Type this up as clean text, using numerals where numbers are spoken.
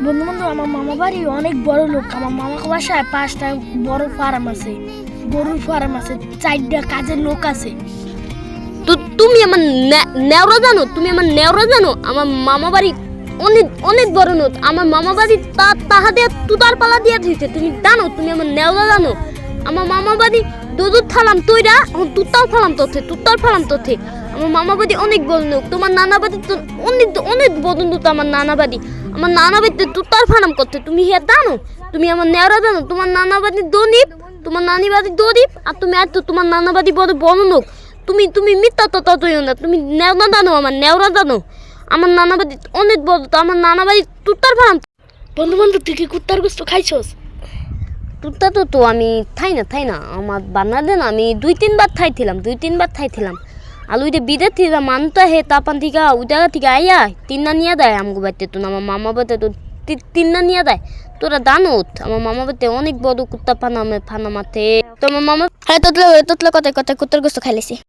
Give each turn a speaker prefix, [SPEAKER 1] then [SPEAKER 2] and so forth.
[SPEAKER 1] বন্ধু বন্ধু আমার মামা বাড়ি অনেক বড় লোক। আমার মামাকে বাসায় 5টা বড় ফার্ম আছে, গরুর ফার্ম আছে, 4টা কাজের লোক আছে।
[SPEAKER 2] তো তুমি আমার নেওরা জানো? তুমি আমার নেওরা জানো? আমার মামা বাড়ি অনেক অনেক বড় নোট। আমার মামা বাড়ি তাহা দিয়ে তুতার পালা দিয়ে দিতে। তুমি জানো? তুমি আমার নেওরা জানো? আমার মামা বাড়ি দুধ ফালাম তৈরা, তুতাল ফালাম তোথে। আমার মামা বাড়ি অনেক বড় লোক। তোমার নানা বাড়ি তো অনেক অনেক বড় নোট। আমার নানা বাড়িতে তুতার ফালাম করতে। তুমি হে জানো? তুমি আমার নেওরা জানো? তোমার নানা বাড়ি দনিপ, তোমার নানি বাড়ি দরিপ, আর তুমি আর তো তোমার নানা বাড়ি বড় লোক। তুমি মিথ্যা তথা তৈরি না। তুমি নেওরা জানো? আমার নেওরা জানো? আমার নানা বাড়ি অনেক বড়, তো আমার নানা বাড়ি তুতার ফার্ম।
[SPEAKER 1] বন্ধু বন্ধু তুই কি কুত্তার গোস্ত খাইছস?
[SPEAKER 2] তুতা তো আমি থাই না আমার বানালে না। আমি 2-3 বার থাইছিলাম। আর ওইটা বিদে থেকে মানতা হে তাপান থেকে ওই জায়গা থেকে আইয়া 3 নিয়ে দেয় আমগো বাড়িতে। তো আমার মামা বাড়িতে তো 3 নিয়ে দেয়। তোরা জানো আমার মামা বাড়িতে অনেক বড় কুত্তা ফানা মাথে। তো আমার মামা
[SPEAKER 3] তোতলে কথা কুত্তার গোস্ত খাইলেছি।